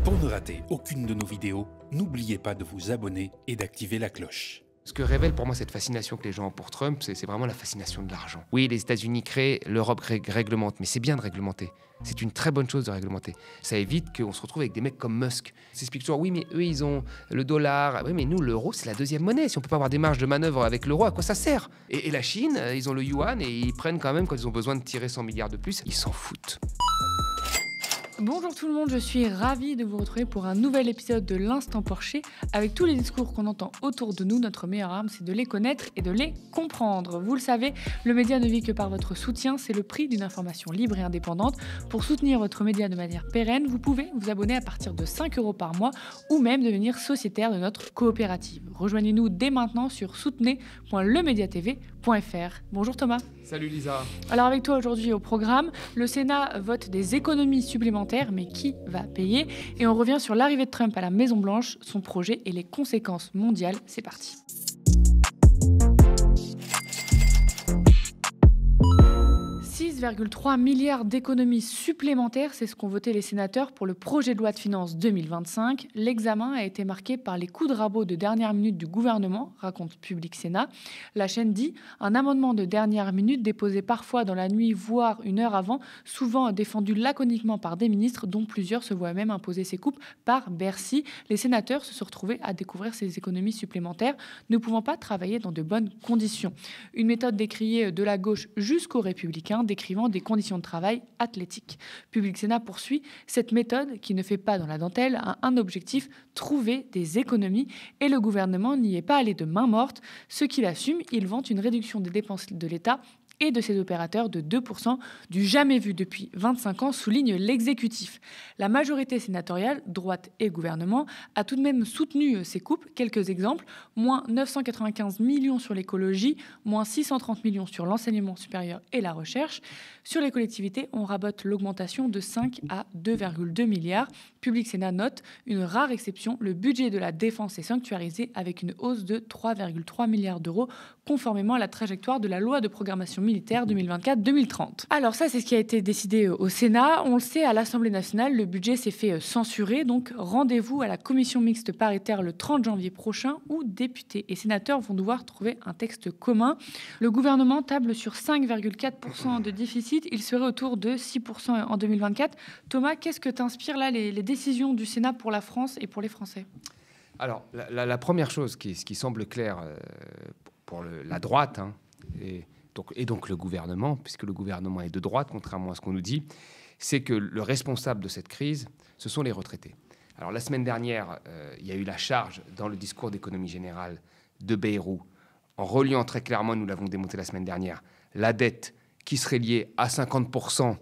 Pour ne rater aucune de nos vidéos, n'oubliez pas de vous abonner et d'activer la cloche. Ce que révèle pour moi cette fascination que les gens ont pour Trump, c'est vraiment la fascination de l'argent. Oui, les États-Unis créent, l'Europe réglemente, mais c'est bien de réglementer. C'est une très bonne chose de réglementer. Ça évite qu'on se retrouve avec des mecs comme Musk. Ils s'expliquent toujours, oui, mais eux, ils ont le dollar. Oui, mais nous, l'euro, c'est la deuxième monnaie. Si on peut pas avoir des marges de manœuvre avec l'euro, à quoi ça sert ? Et la Chine, ils ont le yuan et ils prennent quand même, quand ils ont besoin de tirer 100 milliards de plus, ils s'en foutent. Bonjour tout le monde, je suis ravie de vous retrouver pour un nouvel épisode de l'Instant Porcher. Avec tous les discours qu'on entend autour de nous, notre meilleure arme, c'est de les connaître et de les comprendre. Vous le savez, le média ne vit que par votre soutien, c'est le prix d'une information libre et indépendante. Pour soutenir votre média de manière pérenne, vous pouvez vous abonner à partir de 5 € par mois ou même devenir sociétaire de notre coopérative. Rejoignez-nous dès maintenant sur soutenez.lemediatv.fr. Bonjour Thomas. Salut Lisa. Alors avec toi aujourd'hui au programme, le Sénat vote des économies supplémentaires, mais qui va payer ? Et on revient sur l'arrivée de Trump à la Maison-Blanche, son projet et les conséquences mondiales. C'est parti. 6,3 milliards d'économies supplémentaires, c'est ce qu'ont voté les sénateurs pour le projet de loi de finances 2025. L'examen a été marqué par les coups de rabot de dernière minute du gouvernement, raconte Public Sénat. La chaîne dit un amendement de dernière minute déposé parfois dans la nuit, voire une heure avant, souvent défendu laconiquement par des ministres, dont plusieurs se voient même imposer ces coupes par Bercy. Les sénateurs se sont retrouvés à découvrir ces économies supplémentaires, ne pouvant pas travailler dans de bonnes conditions. Une méthode décriée de la gauche jusqu'aux Républicains, décrivant des conditions de travail athlétiques. Public Sénat poursuit, cette méthode, qui ne fait pas dans la dentelle, a un objectif, trouver des économies, et le gouvernement n'y est pas allé de main morte. Ce qu'il assume, il vante une réduction des dépenses de l'État et de ses opérateurs de 2%, du jamais vu depuis 25 ans, souligne l'exécutif. La majorité sénatoriale, droite et gouvernement, a tout de même soutenu ces coupes. Quelques exemples, moins 995 millions sur l'écologie, moins 630 millions sur l'enseignement supérieur et la recherche. Sur les collectivités, on rabote l'augmentation de 5 à 2,2 milliards. Public Sénat note une rare exception, le budget de la défense est sanctuarisé avec une hausse de 3,3 milliards d'euros, conformément à la trajectoire de la loi de programmation militaire 2024-2030. Alors ça, c'est ce qui a été décidé au Sénat. On le sait, à l'Assemblée nationale, le budget s'est fait censurer. Donc rendez-vous à la commission mixte paritaire le 30 janvier prochain où députés et sénateurs vont devoir trouver un texte commun. Le gouvernement table sur 5,4% de déficit. Il serait autour de 6% en 2024. Thomas, qu'est-ce que t'inspire là les décisions du Sénat pour la France et pour les Français ? Alors, la première chose qui semble claire pour la droite, et donc le gouvernement, puisque le gouvernement est de droite, contrairement à ce qu'on nous dit, c'est que le responsable de cette crise, ce sont les retraités. Alors la semaine dernière, il y a eu la charge dans le discours d'économie générale de Bayrou, en reliant très clairement, nous l'avons démonté la semaine dernière, la dette qui serait liée à 50%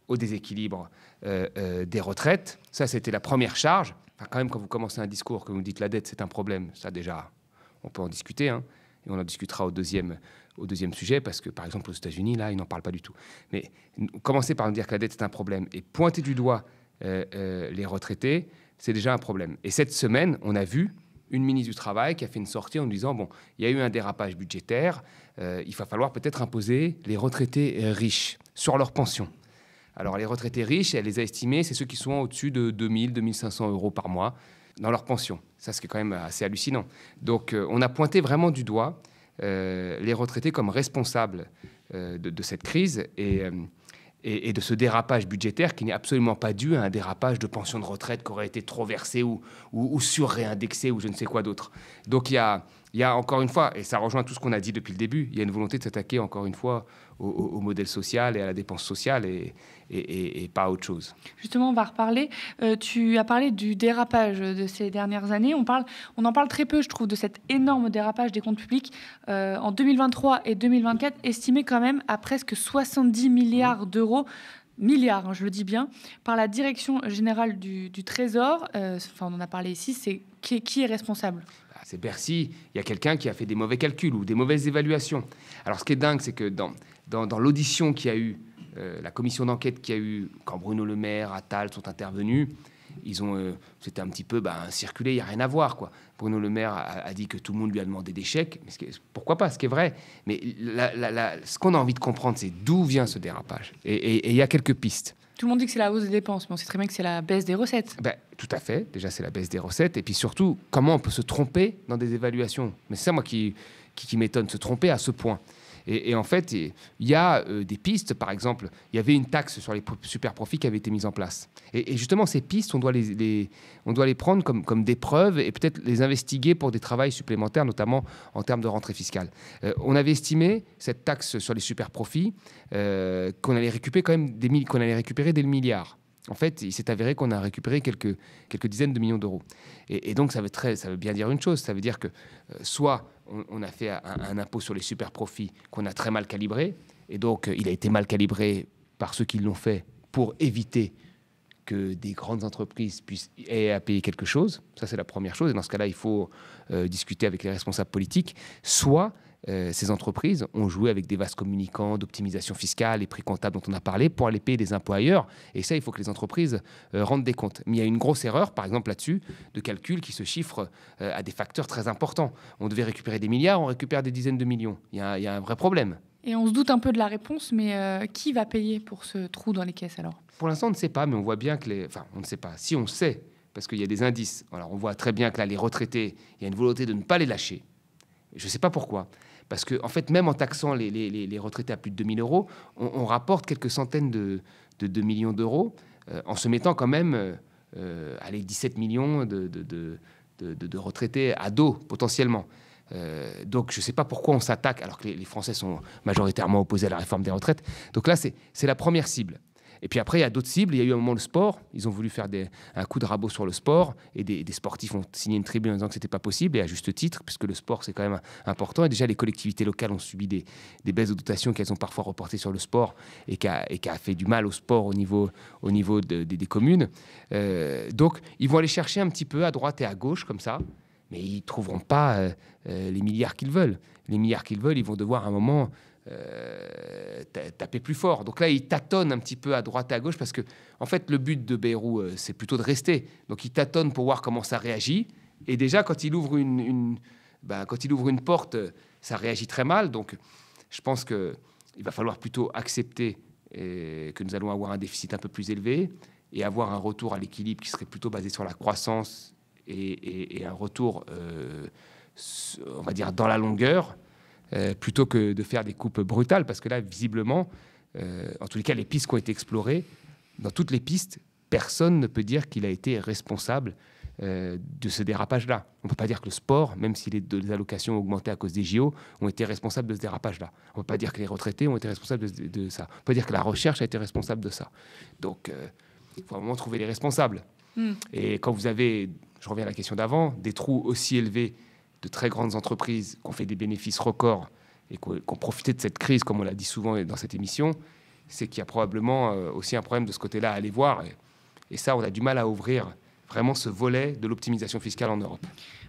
au déséquilibre des retraites. Ça, c'était la première charge. Enfin, quand même, quand vous commencez un discours, que vous dites la dette, c'est un problème, ça déjà, on peut en discuter, et on en discutera au deuxième sujet, parce que, par exemple, aux États-Unis, là, ils n'en parlent pas du tout. Mais commencer par nous dire que la dette, c'est un problème, et pointer du doigt les retraités, c'est déjà un problème. Et cette semaine, on a vu une ministre du Travail qui a fait une sortie en nous disant, bon, il y a eu un dérapage budgétaire, il va falloir peut-être imposer les retraités riches sur leur pension. Alors, les retraités riches, elle les a estimés, c'est ceux qui sont au-dessus de 2000, 2500 € par mois dans leur pension. Ça, c'est quand même assez hallucinant. Donc, on a pointé vraiment du doigt les retraités comme responsables de cette crise et de ce dérapage budgétaire qui n'est absolument pas dû à un dérapage de pension de retraite qui aurait été trop versé ou surréindexé ou je ne sais quoi d'autre. Donc, il y a encore une fois, et ça rejoint tout ce qu'on a dit depuis le début, il y a une volonté de s'attaquer encore une fois au modèle social et à la dépense sociale et pas à autre chose. Justement, on va reparler. Tu as parlé du dérapage de ces dernières années. On en parle très peu, je trouve, de cet énorme dérapage des comptes publics en 2023 et 2024, estimé quand même à presque 70 milliards d'euros. Milliards, je le dis bien, par la Direction générale du Trésor. On en a parlé ici. C'est qui est responsable ? C'est Bercy. Il y a quelqu'un qui a fait des mauvais calculs ou des mauvaises évaluations. Alors, ce qui est dingue, c'est que dans l'audition qu'il y a eu, la commission d'enquête qu'il y a eu, quand Bruno Le Maire, Attal sont intervenus, c'était un petit peu circulé, il n'y a rien à voir, quoi. Bruno Le Maire a dit que tout le monde lui a demandé des chèques, mais pourquoi pas, ce qui est vrai. Mais ce qu'on a envie de comprendre, c'est d'où vient ce dérapage. Et il y a quelques pistes. Tout le monde dit que c'est la hausse des dépenses, mais on sait très bien que c'est la baisse des recettes. Tout à fait. Déjà, c'est la baisse des recettes. Et puis surtout, comment on peut se tromper dans des évaluations. Mais c'est ça, moi, qui m'étonne, se tromper à ce point. Et en fait, il y a des pistes. Par exemple, il y avait une taxe sur les super profits qui avait été mise en place. Et justement, ces pistes, on doit les prendre comme des preuves et peut-être les investiguer pour des travaux supplémentaires, notamment en termes de rentrée fiscale. On avait estimé, cette taxe sur les super profits, qu'on allait récupérer quand même des milliards. En fait, il s'est avéré qu'on a récupéré quelques dizaines de millions d'euros. Et donc, ça veut bien dire une chose. Ça veut dire que soit on a fait un impôt sur les super profits qu'on a très mal calibré, et donc il a été mal calibré par ceux qui l'ont fait pour éviter que des grandes entreprises aient à payer quelque chose. Ça, c'est la première chose. Et dans ce cas-là, il faut discuter avec les responsables politiques. Soit ces entreprises ont joué avec des vases communicants d'optimisation fiscale et prix comptables dont on a parlé pour aller payer des impôts ailleurs. Et ça, il faut que les entreprises rendent des comptes. Mais il y a une grosse erreur, par exemple là-dessus, de calcul qui se chiffre à des facteurs très importants. On devait récupérer des milliards, on récupère des dizaines de millions. Il y a un vrai problème. Et on se doute un peu de la réponse, mais qui va payer pour ce trou dans les caisses alors ? Pour l'instant, on ne sait pas, mais on voit bien que on ne sait pas. Si on sait, parce qu'il y a des indices. Alors, on voit très bien que là, les retraités, il y a une volonté de ne pas les lâcher. Je ne sais pas pourquoi. Parce que, en fait, même en taxant les retraités à plus de 2 000 euros, on rapporte quelques centaines de millions d'euros en se mettant quand même 17 millions de retraités à dos, potentiellement. Donc, je ne sais pas pourquoi on s'attaque, alors que les Français sont majoritairement opposés à la réforme des retraites. Donc là, c'est la première cible. Et puis après, il y a d'autres cibles. Il y a eu un moment le sport. Ils ont voulu faire un coup de rabot sur le sport. Et des sportifs ont signé une tribune en disant que ce n'était pas possible, et à juste titre, puisque le sport, c'est quand même important. Et déjà, les collectivités locales ont subi des baisses de dotation qu'elles ont parfois reportées sur le sport et qui a fait du mal au sport au niveau des communes. Donc, ils vont aller chercher un petit peu à droite et à gauche, comme ça. Mais ils ne trouveront pas les milliards qu'ils veulent. Les milliards qu'ils veulent, ils vont devoir à un moment taper plus fort. Donc là, ils tâtonnent un petit peu à droite et à gauche parce que, en fait, le but de Bayrou, c'est plutôt de rester. Donc, ils tâtonnent pour voir comment ça réagit. Et déjà, quand il ouvre une porte, ça réagit très mal. Donc, je pense qu'il va falloir plutôt accepter que nous allons avoir un déficit un peu plus élevé et avoir un retour à l'équilibre qui serait plutôt basé sur la croissance et un retour, on va dire, dans la longueur, plutôt que de faire des coupes brutales, parce que là, visiblement, en tous les cas, les pistes qui ont été explorées, dans toutes les pistes, personne ne peut dire qu'il a été responsable de ce dérapage-là. On ne peut pas dire que le sport, même si les allocations ont augmenté à cause des JO, ont été responsables de ce dérapage-là. On ne peut pas dire que les retraités ont été responsables de ça. On ne peut pas dire que la recherche a été responsable de ça. Donc, il faut vraiment trouver les responsables. Et quand vous avez, je reviens à la question d'avant, des trous aussi élevés de très grandes entreprises qui ont fait des bénéfices records et qui ont profité de cette crise, comme on l'a dit souvent dans cette émission, c'est qu'il y a probablement aussi un problème de ce côté-là à aller voir. Et ça, on a du mal à ouvrir vraiment ce volet de l'optimisation fiscale en Europe.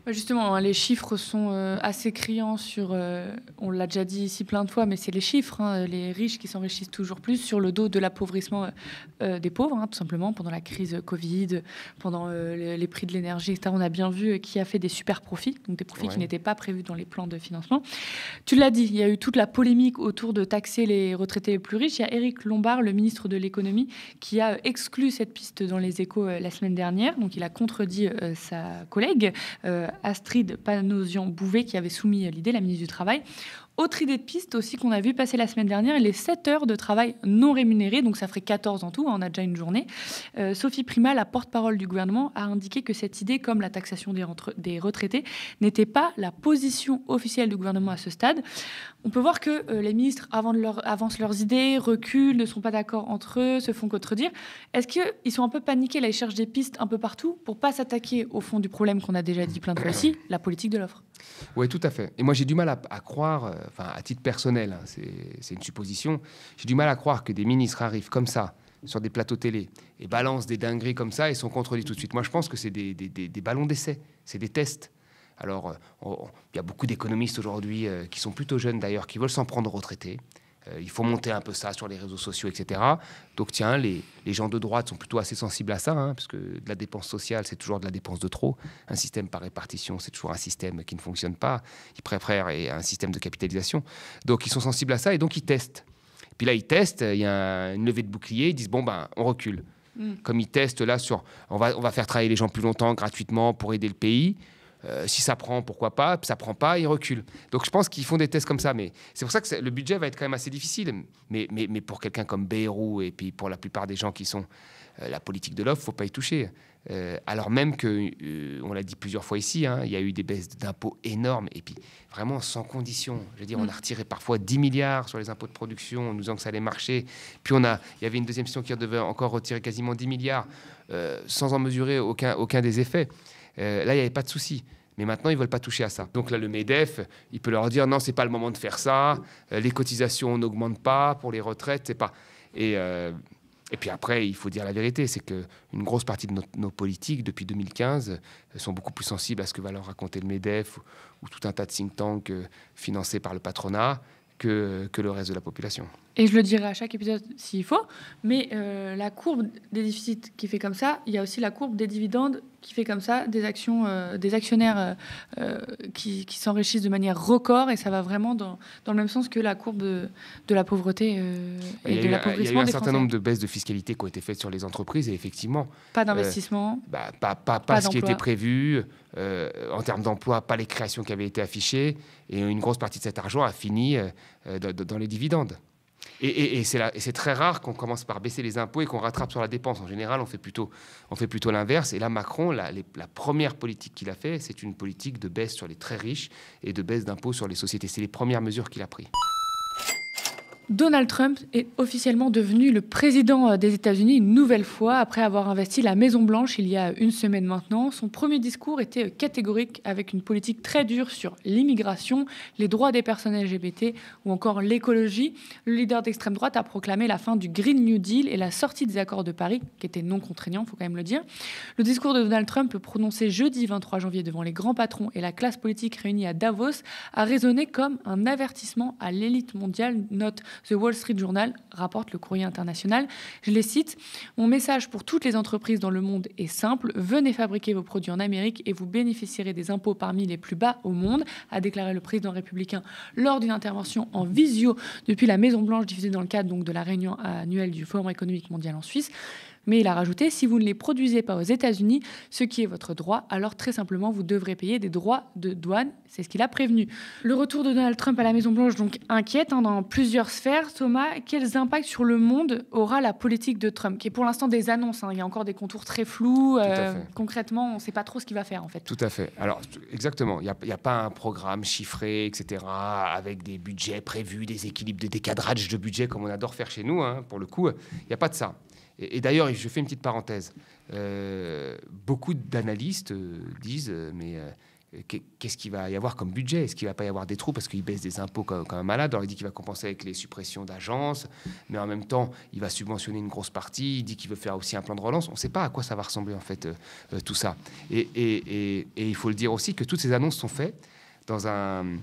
Justement, les chiffres sont assez criants sur, on l'a déjà dit ici plein de fois, mais c'est les chiffres, les riches qui s'enrichissent toujours plus sur le dos de l'appauvrissement des pauvres, tout simplement, pendant la crise Covid, pendant les prix de l'énergie, etc. On a bien vu qui a fait des super profits, donc des profits qui n'étaient pas prévus dans les plans de financement. Tu l'as dit, il y a eu toute la polémique autour de taxer les retraités les plus riches. Il y a Éric Lombard, le ministre de l'économie, qui a exclu cette piste dans les Échos la semaine dernière. Donc il a contredit sa collègue, Astrid Panosyan-Bouvet, qui avait soumis l'idée, la ministre du Travail. Autre idée de piste aussi qu'on a vu passer la semaine dernière, les 7 heures de travail non rémunérées, donc ça ferait 14 en tout, on a déjà une journée. Sophie Primas, la porte-parole du gouvernement, a indiqué que cette idée, comme la taxation des retraités, n'était pas la position officielle du gouvernement à ce stade. On peut voir que les ministres avancent leurs idées, reculent, ne sont pas d'accord entre eux, se font contredire. Est-ce qu'ils sont un peu paniqués, là, ils cherchent des pistes un peu partout pour ne pas s'attaquer au fond du problème qu'on a déjà dit plein de fois ici, la politique de l'offre? Oui, tout à fait. Et moi, j'ai du mal à croire, à titre personnel, c'est une supposition, j'ai du mal à croire que des ministres arrivent comme ça, sur des plateaux télé, et balancent des dingueries comme ça et sont contredits tout de suite. Moi, je pense que c'est des ballons d'essai, c'est des tests. Alors, il y a beaucoup d'économistes aujourd'hui qui sont plutôt jeunes d'ailleurs, qui veulent s'en prendre aux retraités. Il faut monter un peu ça sur les réseaux sociaux, etc. Donc, tiens, les gens de droite sont plutôt assez sensibles à ça, parce que de la dépense sociale, c'est toujours de la dépense de trop. Un système par répartition, c'est toujours un système qui ne fonctionne pas. Ils préfèrent un système de capitalisation. Donc, ils sont sensibles à ça et donc ils testent. Puis là, ils testent, il y a une levée de bouclier, ils disent, bon, ben, on recule. Comme ils testent là sur, on va faire travailler les gens plus longtemps gratuitement pour aider le pays. Si ça prend, pourquoi pas. Puis ça prend pas, ils reculent. Donc je pense qu'ils font des tests comme ça. Mais c'est pour ça que le budget va être quand même assez difficile. Mais pour quelqu'un comme Bayrou et puis pour la plupart des gens qui sont la politique de l'offre, faut pas y toucher. Alors même que, on l'a dit plusieurs fois ici, hein, il y a eu des baisses d'impôts énormes et puis vraiment sans condition. Je veux dire, on a retiré parfois 10 milliards sur les impôts de production en nous disant que ça allait marcher. Puis il y avait une deuxième session qui devait encore retirer quasiment 10 milliards sans en mesurer aucun des effets. Là, il n'y avait pas de souci. Mais maintenant, ils ne veulent pas toucher à ça. Donc là, le MEDEF, il peut leur dire non, ce n'est pas le moment de faire ça. Les cotisations n'augmentent pas pour les retraites. C'est pas... Et puis après, il faut dire la vérité, c'est qu'une grosse partie de nos politiques, depuis 2015, sont beaucoup plus sensibles à ce que va leur raconter le MEDEF ou tout un tas de think tanks financés par le patronat que le reste de la population. Et je le dirai à chaque épisode s'il faut, mais la courbe des déficits qui fait comme ça, il y a aussi la courbe des dividendes qui fait comme ça, des actionnaires qui s'enrichissent de manière record, et ça va vraiment dans le même sens que la courbe de la pauvreté et de l'appauvrissement des Français. Il y a eu un certain nombre de baisses de fiscalité qui ont été faites sur les entreprises, et effectivement... Pas d'investissement. Pas ce qui était prévu, en termes d'emploi, pas les créations qui avaient été affichées, et une grosse partie de cet argent a fini dans les dividendes. Et c'est très rare qu'on commence par baisser les impôts et qu'on rattrape sur la dépense. En général, on fait plutôt l'inverse. Et là, Macron, la première politique qu'il a fait, c'est une politique de baisse sur les très riches et de baisse d'impôts sur les sociétés. C'est les premières mesures qu'il a prises. Donald Trump est officiellement devenu le président des États-Unis une nouvelle fois après avoir investi la Maison-Blanche il y a une semaine maintenant. Son premier discours était catégorique avec une politique très dure sur l'immigration, les droits des personnes LGBT ou encore l'écologie. Le leader d'extrême droite a proclamé la fin du Green New Deal et la sortie des accords de Paris, qui étaient non contraignants, il faut quand même le dire. Le discours de Donald Trump, prononcé jeudi 23 janvier devant les grands patrons et la classe politique réunie à Davos, a résonné comme un avertissement à l'élite mondiale, note The Wall Street Journal, rapporte le Courrier international. Je les cite. « Mon message pour toutes les entreprises dans le monde est simple. Venez fabriquer vos produits en Amérique et vous bénéficierez des impôts parmi les plus bas au monde », a déclaré le président républicain lors d'une intervention en visio depuis la Maison-Blanche diffusée dans le cadre donc, de la réunion annuelle du Forum économique mondial en Suisse. Mais il a rajouté, si vous ne les produisez pas aux États-Unis, ce qui est votre droit, alors très simplement, vous devrez payer des droits de douane. C'est ce qu'il a prévenu. Le retour de Donald Trump à la Maison-Blanche donc inquiète dans plusieurs sphères. Thomas, quels impacts sur le monde aura la politique de Trump, qui est pour l'instant des annonces, hein. Il y a encore des contours très flous. Concrètement, on ne sait pas trop ce qu'il va faire en fait. Tout à fait. Alors, exactement. Il n'y a pas un programme chiffré, etc., avec des budgets prévus, des équilibres, des décadrages de budget comme on adore faire chez nous. Hein, pour le coup, il n'y a pas de ça. Et d'ailleurs, je fais une petite parenthèse. Beaucoup d'analystes disent qu'est-ce qu'il va y avoir comme budget ? Est-ce qu'il ne va pas y avoir des trous parce qu'il baisse des impôts comme un malade ? Alors, il dit qu'il va compenser avec les suppressions d'agences, mais en même temps, il va subventionner une grosse partie. Il dit qu'il veut faire aussi un plan de relance. On ne sait pas à quoi ça va ressembler, en fait, tout ça. Et il faut le dire aussi que toutes ces annonces sont faites dans un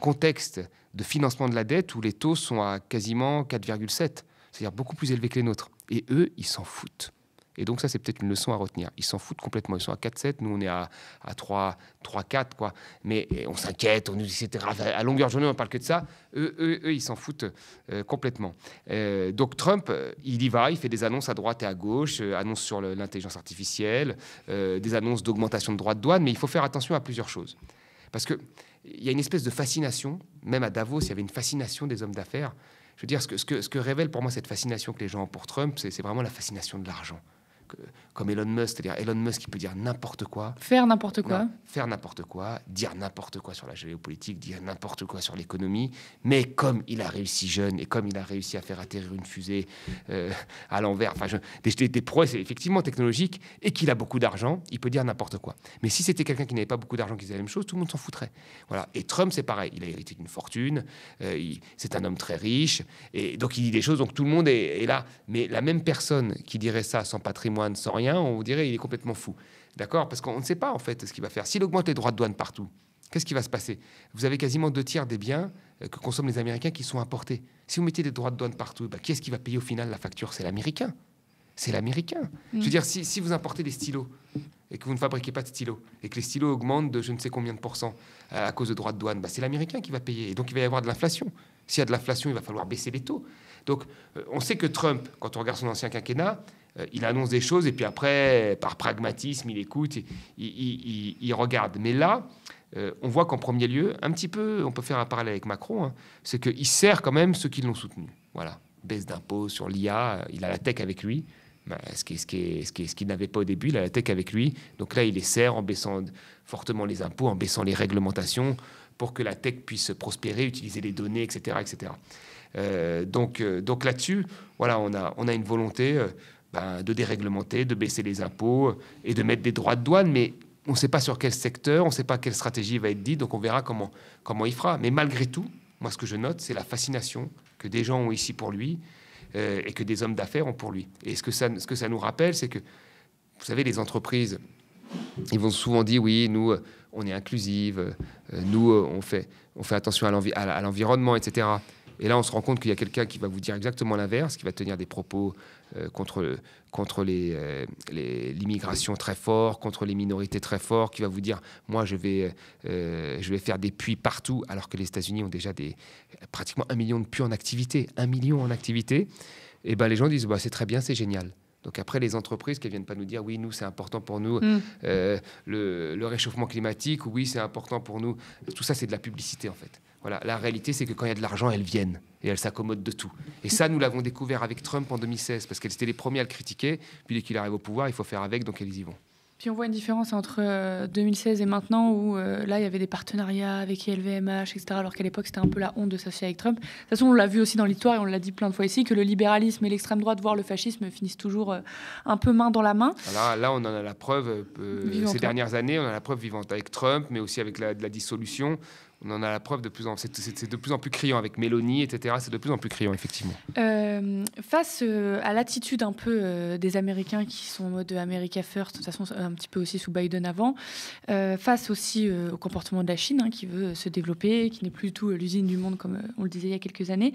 contexte de financement de la dette où les taux sont à quasiment 4,7. C'est-à-dire beaucoup plus élevés que les nôtres. Et eux, ils s'en foutent. Et donc ça, c'est peut-être une leçon à retenir. Ils s'en foutent complètement. Ils sont à 4,7. Nous, on est à 3,4, quoi. Mais on s'inquiète, on nous dit, etc. À longueur de journée, on ne parle que de ça. Eux ils s'en foutent complètement. Donc Trump, il y va, il fait des annonces à droite et à gauche, annonces sur l'intelligence artificielle, des annonces d'augmentation de droits de douane. Mais il faut faire attention à plusieurs choses. Parce qu'il y a une espèce de fascination. Même à Davos, il y avait une fascination des hommes d'affaires. Je veux dire, ce que révèle pour moi cette fascination que les gens ont pour Trump, c'est vraiment la fascination de l'argent. Comme Elon Musk, c'est-à-dire Elon Musk qui peut dire n'importe quoi. Faire n'importe quoi. Non, faire n'importe quoi, dire n'importe quoi sur la géopolitique, dire n'importe quoi sur l'économie. Mais comme il a réussi jeune et comme il a réussi à faire atterrir une fusée à l'envers, enfin, des prouesses effectivement technologiques, et qu'il a beaucoup d'argent, il peut dire n'importe quoi. Mais si c'était quelqu'un qui n'avait pas beaucoup d'argent qui faisait la même chose, tout le monde s'en foutrait. Voilà. Et Trump, c'est pareil. Il a hérité d'une fortune, c'est un homme très riche, et donc il dit des choses, donc tout le monde est là. Mais la même personne qui dirait ça sans patrimoine, sans rien, on vous dirait il est complètement fou. D'accord ? Parce qu'on ne sait pas en fait ce qu'il va faire. S'il augmente les droits de douane partout, qu'est-ce qui va se passer ? Vous avez quasiment 2/3 des biens que consomment les Américains qui sont importés. Si vous mettez des droits de douane partout, qui est-ce qui va payer au final la facture ? C'est l'Américain. C'est l'Américain. Je veux dire, si vous importez des stylos et que vous ne fabriquez pas de stylos et que les stylos augmentent de je ne sais combien de pourcents à cause de droits de douane, c'est l'Américain qui va payer. Et donc il va y avoir de l'inflation. S'il y a de l'inflation, il va falloir baisser les taux. Donc, on sait que Trump, quand on regarde son ancien quinquennat, il annonce des choses et puis après, par pragmatisme, il écoute, il regarde. Mais là, on voit qu'en premier lieu, un petit peu, on peut faire un parallèle avec Macron, hein, c'est qu'il sert quand même ceux qui l'ont soutenu. Voilà, baisse d'impôts sur l'IA, il a la tech avec lui. Ce qu'il n'avait pas au début, il a la tech avec lui. Donc là, il les sert en baissant fortement les impôts, en baissant les réglementations pour que la tech puisse prospérer, utiliser les données, etc. etc. Donc là-dessus, voilà, on a une volonté de déréglementer, de baisser les impôts et de mettre des droits de douane, mais on ne sait pas sur quel secteur, on ne sait pas quelle stratégie va être dite, donc on verra comment il fera. Mais malgré tout, moi, ce que je note, c'est la fascination que des gens ont ici pour lui et que des hommes d'affaires ont pour lui. Et ce que ça nous rappelle, c'est que, vous savez, les entreprises, ils vont souvent dire, oui, nous, on est inclusive, nous, on fait attention à l'environnement, etc. Et là, on se rend compte qu'il y a quelqu'un qui va vous dire exactement l'inverse, qui va tenir des propos contre l'immigration très fort, contre les minorités très fort, qui va vous dire, moi, je vais faire des puits partout, alors que les États-Unis ont déjà pratiquement 1 million de puits en activité. 1 million en activité. Et ben, les gens disent, c'est très bien, c'est génial. Donc après, les entreprises qui ne viennent pas nous dire, oui, nous, c'est important pour nous, le réchauffement climatique, oui, c'est important pour nous. Tout ça, c'est de la publicité, en fait. Voilà, la réalité, c'est que quand il y a de l'argent, elles viennent et elles s'accommodent de tout. Et ça, nous l'avons découvert avec Trump en 2016, parce qu'elles étaient les premiers à le critiquer. Puis dès qu'il arrive au pouvoir, il faut faire avec, donc elles y vont. Puis on voit une différence entre 2016 et maintenant, où là, il y avait des partenariats avec LVMH, etc., alors qu'à l'époque, c'était un peu la honte de s'associer avec Trump. De toute façon, on l'a vu aussi dans l'histoire, et on l'a dit plein de fois ici, que le libéralisme et l'extrême droite, voire le fascisme, finissent toujours un peu main dans la main. Là, on en a la preuve, ces dernières années, on a la preuve vivante avec Trump, mais aussi avec la dissolution. On en a la preuve c'est de plus en plus criant avec Mélanie, etc. C'est de plus en plus criant, effectivement. Face à l'attitude un peu des Américains qui sont en mode America First, de toute façon un petit peu aussi sous Biden avant, face aussi au comportement de la Chine qui veut se développer, qui n'est plus du tout l'usine du monde comme on le disait il y a quelques années,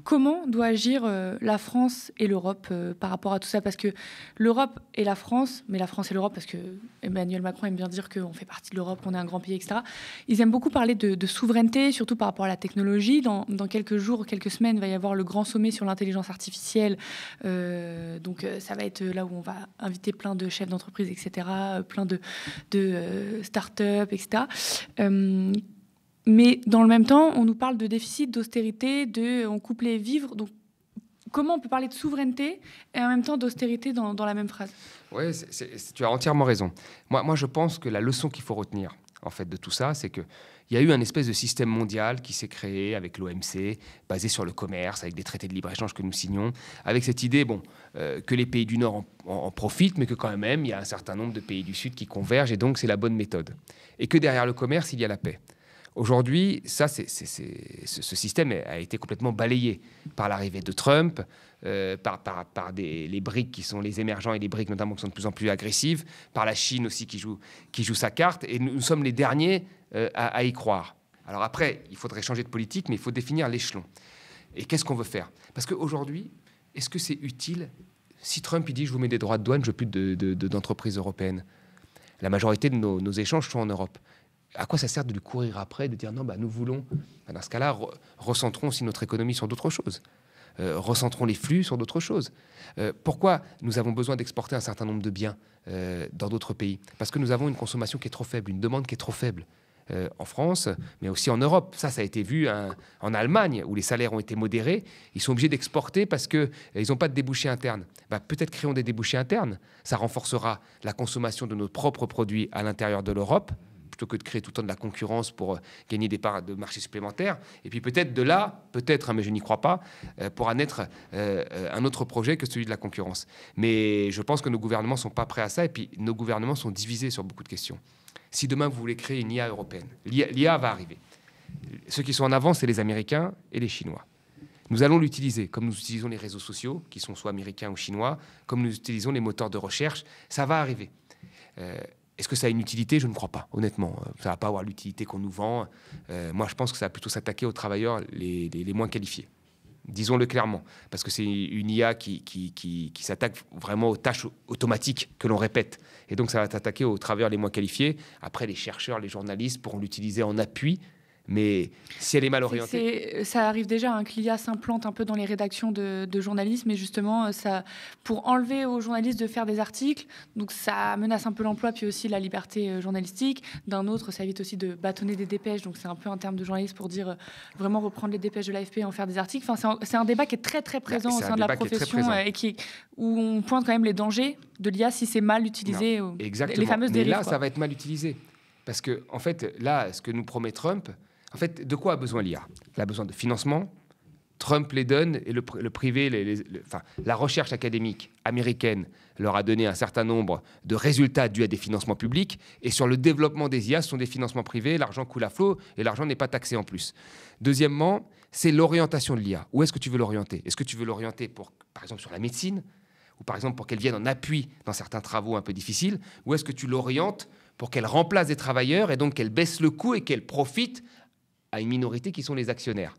comment doit agir la France et l'Europe par rapport à tout ça? Parce que l'Europe et la France, mais la France et l'Europe, parce que Emmanuel Macron aime bien dire qu'on fait partie de l'Europe, qu'on est un grand pays, etc. Ils aiment beaucoup parler de souveraineté, surtout par rapport à la technologie. Dans quelques jours, quelques semaines, il va y avoir le grand sommet sur l'intelligence artificielle. Donc, ça va être là où on va inviter plein de chefs d'entreprise, etc., plein de start-up, etc. Mais dans le même temps, on nous parle de déficit, d'austérité, on coupe les vivres. Donc, comment on peut parler de souveraineté et en même temps d'austérité dans la même phrase? Oui, tu as entièrement raison. Moi, je pense que la leçon qu'il faut retenir, en fait, de tout ça, c'est qu'il y a eu un espèce de système mondial qui s'est créé avec l'OMC, basé sur le commerce, avec des traités de libre-échange que nous signons, avec cette idée que les pays du Nord en profitent, mais que quand même, il y a un certain nombre de pays du Sud qui convergent, et donc c'est la bonne méthode. Et que derrière le commerce, il y a la paix. Aujourd'hui, ce système a été complètement balayé par l'arrivée de Trump, par les BRICS qui sont les émergents et les BRICS notamment qui sont de plus en plus agressives, par la Chine aussi qui joue sa carte, et nous sommes les derniers à y croire. Alors après, il faudrait changer de politique, mais il faut définir l'échelon. Et qu'est-ce qu'on veut faire? Parce qu'aujourd'hui, est-ce que c'est utile si Trump il dit je vous mets des droits de douane, je veux plus d'entreprises européennes? La majorité de nos échanges sont en Europe. À quoi ça sert de lui courir après, de dire non, nous voulons, dans ce cas-là, recentrons aussi notre économie sur d'autres choses, recentrons les flux sur d'autres choses. Pourquoi nous avons besoin d'exporter un certain nombre de biens dans d'autres pays? Parce que nous avons une consommation qui est trop faible, une demande qui est trop faible. En France, mais aussi en Europe. Ça a été vu en Allemagne, où les salaires ont été modérés. Ils sont obligés d'exporter parce qu'ils n'ont pas de débouchés internes. Peut-être créons des débouchés internes. Ça renforcera la consommation de nos propres produits à l'intérieur de l'Europe, plutôt que de créer tout le temps de la concurrence pour gagner des parts de marché supplémentaires. Et puis peut-être de là, mais je n'y crois pas, pourra naître un autre projet que celui de la concurrence. Mais je pense que nos gouvernements ne sont pas prêts à ça, et puis nos gouvernements sont divisés sur beaucoup de questions. Si demain vous voulez créer une IA européenne, l'IA va arriver. Ceux qui sont en avance, c'est les Américains et les Chinois. Nous allons l'utiliser, comme nous utilisons les réseaux sociaux, qui sont soit américains ou chinois, comme nous utilisons les moteurs de recherche, ça va arriver. Est-ce que ça a une utilité? Je ne crois pas, honnêtement. Ça ne va pas avoir l'utilité qu'on nous vend. Moi, je pense que ça va plutôt s'attaquer aux travailleurs les moins qualifiés. Disons-le clairement, parce que c'est une IA qui s'attaque vraiment aux tâches automatiques que l'on répète. Et donc, ça va s'attaquer aux travailleurs les moins qualifiés. Après, les chercheurs, les journalistes pourront l'utiliser en appui, Mais si elle est mal orientée... Ça arrive déjà que l'IA s'implante un peu dans les rédactions de journalisme, et justement, pour enlever aux journalistes de faire des articles, donc ça menace un peu l'emploi, puis aussi la liberté journalistique. D'un autre, ça évite aussi de bâtonner des dépêches, donc c'est un peu un terme de journaliste pour dire vraiment reprendre les dépêches de l'AFP et en faire des articles. Enfin, c'est un débat qui est très très présent au sein de la profession, où on pointe quand même les dangers de l'IA si c'est mal utilisé. Exactement. Les fameuses dérives. Mais là, ça va être mal utilisé. Parce que, en fait, là, ce que nous promet Trump, en fait, de quoi a besoin l'IA? Elle a besoin de financement. Trump les donne, et le privé, la recherche académique américaine leur a donné un certain nombre de résultats dus à des financements publics. Et sur le développement des IA, ce sont des financements privés, l'argent coule à flot et l'argent n'est pas taxé en plus. Deuxièmement, c'est l'orientation de l'IA. Où est-ce que tu veux l'orienter? Est-ce que tu veux l'orienter, par exemple, sur la médecine, ou par exemple pour qu'elle vienne en appui dans certains travaux un peu difficiles? Ou est-ce que tu l'orientes pour qu'elle remplace des travailleurs et donc qu'elle baisse le coût et qu'elle profite à une minorité qui sont les actionnaires?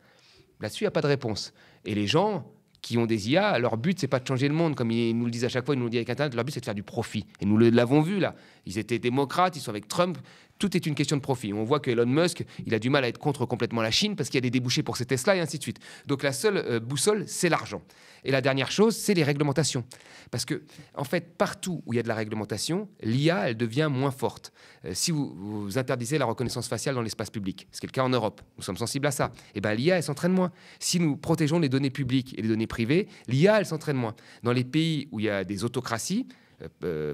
Là-dessus, il n'y a pas de réponse. Et les gens qui ont des IA, leur but, c'est pas de changer le monde, comme ils nous le disent à chaque fois, ils nous le disent avec Internet, leur but, c'est de faire du profit. Et nous l'avons vu, là. Ils étaient démocrates, ils sont avec Trump. Tout est une question de profit. On voit que Elon Musk, il a du mal à être contre complètement la Chine parce qu'il y a des débouchés pour ses Tesla et ainsi de suite. Donc la seule boussole, c'est l'argent. Et la dernière chose, c'est les réglementations. Parce que, en fait, partout où il y a de la réglementation, l'IA, elle devient moins forte. Si vous interdisez la reconnaissance faciale dans l'espace public, ce qui est le cas en Europe, nous sommes sensibles à ça, et ben l'IA, elle s'entraîne moins. Si nous protégeons les données publiques et les données privées, l'IA, elle s'entraîne moins. Dans les pays où il y a des autocraties,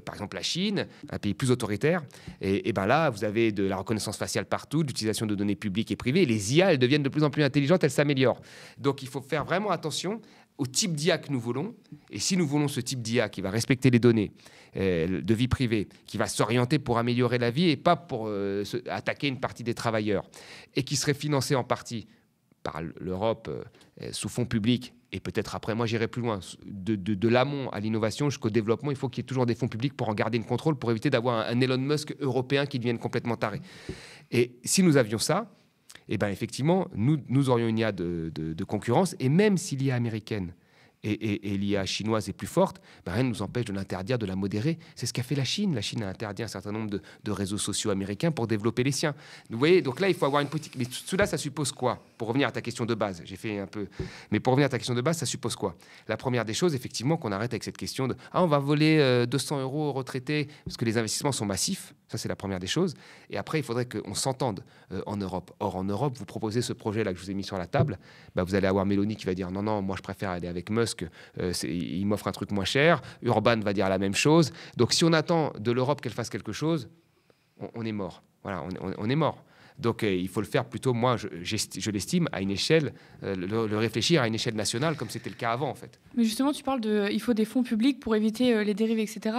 par exemple la Chine, un pays plus autoritaire, et ben là, vous avez de la reconnaissance faciale partout, de l'utilisation de données publiques et privées, et les IA, elles deviennent de plus en plus intelligentes, elles s'améliorent. Donc il faut faire vraiment attention au type d'IA que nous voulons, et si nous voulons ce type d'IA qui va respecter les données de vie privée, qui va s'orienter pour améliorer la vie et pas pour attaquer une partie des travailleurs, et qui serait financé en partie par l'Europe sous fonds publics, et peut-être après, moi j'irai plus loin, de l'amont à l'innovation jusqu'au développement, il faut qu'il y ait toujours des fonds publics pour en garder une contrôle, pour éviter d'avoir un Elon Musk européen qui devienne complètement taré. Et si nous avions ça, eh ben effectivement, nous aurions une IA de concurrence, et même si l'IA américaine et l'IA chinoise est plus forte, ben rien ne nous empêche de l'interdire, de la modérer. C'est ce qu'a fait la Chine. La Chine a interdit un certain nombre de réseaux sociaux américains pour développer les siens. Vous voyez, donc là, il faut avoir une politique. Mais cela, ça suppose quoi? Pour revenir à ta question de base, j'ai fait un peu... Mais pour revenir à ta question de base, ça suppose quoi? La première des choses, effectivement, qu'on arrête avec cette question de « Ah, on va voler 200 € aux retraités », parce que les investissements sont massifs. Ça, c'est la première des choses. Et après, il faudrait qu'on s'entende en Europe. Or, en Europe, vous proposez ce projet-là que je vous ai mis sur la table, bah, vous allez avoir Mélanie qui va dire « Non, non, moi, je préfère aller avec Musk, il m'offre un truc moins cher. » Urban va dire la même chose. Donc, si on attend de l'Europe qu'elle fasse quelque chose, on est mort. Voilà, on est mort. Donc, il faut le faire plutôt, moi, je l'estime, à une échelle, le réfléchir à une échelle nationale, comme c'était le cas avant, en fait. Mais justement, tu parles il faut des fonds publics pour éviter les dérives, etc.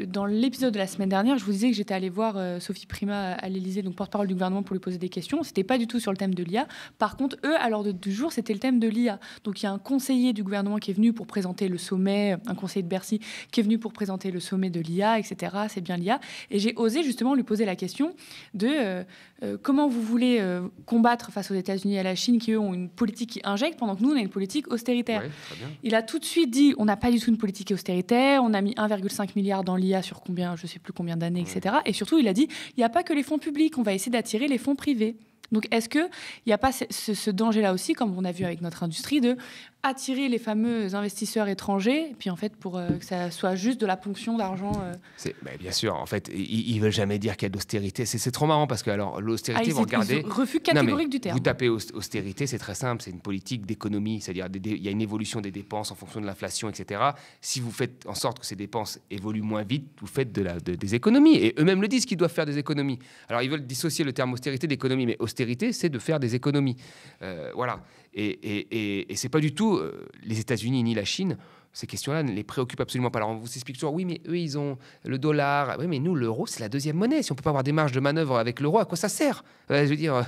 Dans l'épisode de la semaine dernière, je vous disais que j'étais allée voir Sophie Primas à l'Élysée, donc porte-parole du gouvernement, pour lui poser des questions. C'était pas du tout sur le thème de l'IA. Par contre, eux, à l'ordre du jour, c'était le thème de l'IA. Donc, il y a un conseiller du gouvernement qui est venu pour présenter le sommet, un conseiller de Bercy qui est venu pour présenter le sommet de l'IA, etc. C'est bien l'IA. Et j'ai osé justement lui poser la question de comment vous voulez combattre face aux États-Unis et à la Chine, qui eux ont une politique qui injecte, pendant que nous, on a une politique austéritaire. Ouais, très bien. Il a tout de suite dit, on n'a pas du tout une politique austéritaire, on a mis 1,5 milliard dans l'IA sur combien, je ne sais plus combien d'années, etc. Et surtout, il a dit, il n'y a pas que les fonds publics, on va essayer d'attirer les fonds privés. Donc, est-ce qu'il n'y a pas ce danger-là aussi, comme on a vu avec notre industrie, de attirer les fameux investisseurs étrangers, et puis en fait, pour que ça soit juste de la ponction d'argent Bien sûr, en fait, ils ne veulent jamais dire qu'il y a de l'austérité. C'est trop marrant parce que alors, l'austérité, vous regardez... Refus catégorique du terme. Vous tapez austérité, c'est très simple, c'est une politique d'économie, c'est-à-dire il y a une évolution des dépenses en fonction de l'inflation, etc. Si vous faites en sorte que ces dépenses évoluent moins vite, vous faites des économies. Et eux-mêmes le disent qu'ils doivent faire des économies. Alors, ils veulent dissocier le terme austérité d'économie, mais austérité, c'est de faire des économies. Voilà. Et c'est pas du tout les États-Unis ni la Chine. Ces questions-là ne les préoccupent absolument pas. Alors on vous explique toujours, oui, mais eux, ils ont le dollar. Oui, mais nous, l'euro, c'est la deuxième monnaie. Si on peut pas avoir des marges de manœuvre avec l'euro, à quoi ça sert? Je veux dire,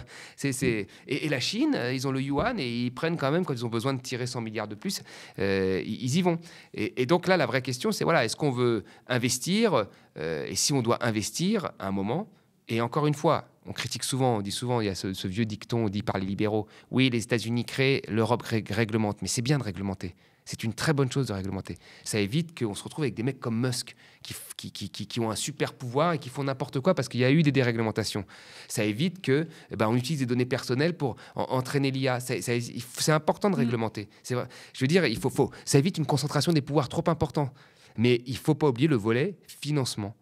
Et la Chine, ils ont le yuan et ils prennent quand même, quand ils ont besoin de tirer 100 milliards de plus, ils y vont. Et donc là, la vraie question, c'est voilà, est-ce qu'on veut investir et si on doit investir à un moment. Et encore une fois, on critique souvent, on dit souvent, il y a ce vieux dicton dit par les libéraux, oui, les États-Unis créent, l'Europe réglemente, mais c'est bien de réglementer. C'est une très bonne chose de réglementer. Ça évite qu'on se retrouve avec des mecs comme Musk qui ont un super pouvoir et qui font n'importe quoi parce qu'il y a eu des déréglementations. Ça évite que on utilise des données personnelles pour entraîner l'IA. C'est important de réglementer. C'est vrai. Je veux dire, ça évite une concentration des pouvoirs trop importante. Mais il ne faut pas oublier le volet financement.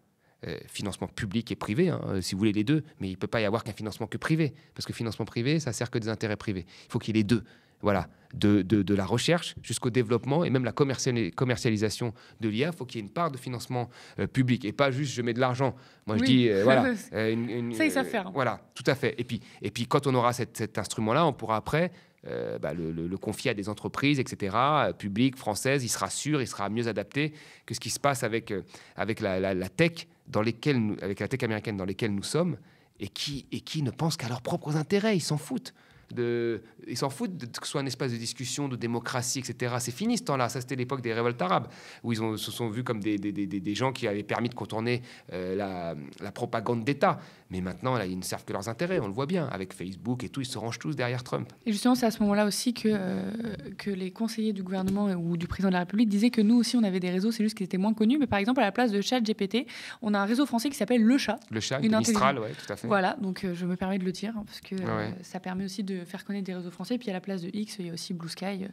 Financement public et privé, si vous voulez les deux, mais il ne peut pas y avoir qu'un financement que privé, parce que financement privé, ça sert que des intérêts privés. Il faut qu'il y ait les deux. Voilà, de la recherche jusqu'au développement et même la commercialisation de l'IA, il faut qu'il y ait une part de financement public et pas juste je mets de l'argent. Moi, je dis, voilà. Ça, ils savent faire. Voilà, tout à fait. Et puis quand on aura cet instrument-là, on pourra après le confier à des entreprises, etc., publiques, françaises. Il sera sûr, il sera mieux adapté que ce qui se passe avec la tech avec la tech américaine dans lesquelles nous sommes et qui ne pensent qu'à leurs propres intérêts. Ils s'en foutent. Ils s'en foutent que ce soit un espace de discussion, de démocratie, etc. C'est fini ce temps-là. Ça, c'était l'époque des révoltes arabes, où se sont vus comme des gens qui avaient permis de contourner la propagande d'État. Mais maintenant, là, ils ne servent que leurs intérêts. On le voit bien avec Facebook et tout. Ils se rangent tous derrière Trump. Et justement, c'est à ce moment-là aussi que les conseillers du gouvernement ou du président de la République disaient que nous aussi, on avait des réseaux, c'est juste qu'ils étaient moins connus. Mais par exemple, à la place de ChatGPT, on a un réseau français qui s'appelle Le Chat. Le Chat, une Mistral, oui, tout à fait. Voilà, donc je me permets de le dire, parce que ça permet aussi de faire connaître des réseaux français. Puis à la place de X, il y a aussi Blue Sky. Il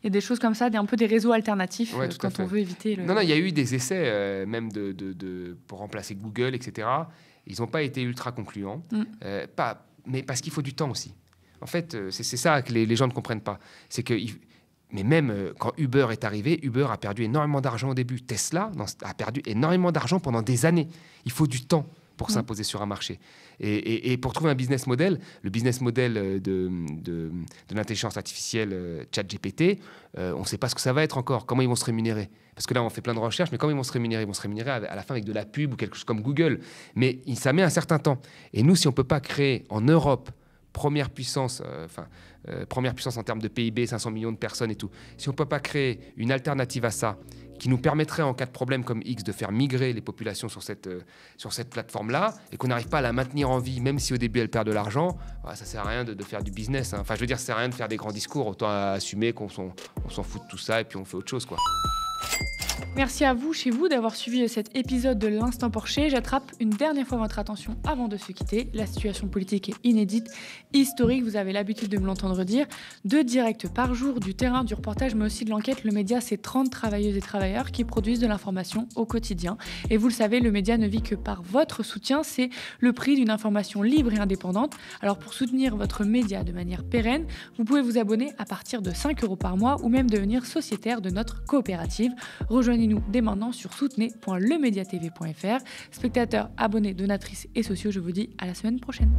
y a des choses comme ça, un peu des réseaux alternatifs quand on veut éviter le... Non, il y a eu des essais même pour remplacer Google, etc. Ils n'ont pas été ultra concluants. Mais parce qu'il faut du temps aussi. En fait, c'est ça que les gens ne comprennent pas. C'est que... Mais même quand Uber est arrivé, Uber a perdu énormément d'argent au début. Tesla a perdu énormément d'argent pendant des années. Il faut du temps pour s'imposer sur un marché. Et pour trouver un business model, le business model de l'intelligence artificielle ChatGPT, on ne sait pas ce que ça va être encore, comment ils vont se rémunérer. Parce que là, on fait plein de recherches, mais comment ils vont se rémunérer? Ils vont se rémunérer à la fin avec de la pub ou quelque chose comme Google. Mais ça met un certain temps. Et nous, si on ne peut pas créer en Europe, première puissance en termes de PIB, 500 millions de personnes et tout, si on ne peut pas créer une alternative à ça, qui nous permettrait, en cas de problème comme X, de faire migrer les populations sur cette plateforme-là, et qu'on n'arrive pas à la maintenir en vie, même si au début elle perd de l'argent, ça ne sert à rien de faire du business. Enfin, je veux dire, ça ne sert à rien de faire des grands discours, autant assumer qu'on s'en fout de tout ça, et puis on fait autre chose, quoi. Merci à vous, chez vous, d'avoir suivi cet épisode de l'Instant Porcher. J'attrape une dernière fois votre attention avant de se quitter. La situation politique est inédite, historique, vous avez l'habitude de me l'entendre dire. 2 directs par jour, du terrain, du reportage, mais aussi de l'enquête. Le média, c'est 30 travailleuses et travailleurs qui produisent de l'information au quotidien. Et vous le savez, le média ne vit que par votre soutien. C'est le prix d'une information libre et indépendante. Alors pour soutenir votre média de manière pérenne, vous pouvez vous abonner à partir de 5 € par mois ou même devenir sociétaire de notre coopérative. Rejoignez-nous dès maintenant sur soutenez.lemediatv.fr. Spectateurs, abonnés, donatrices et sociaux, je vous dis à la semaine prochaine.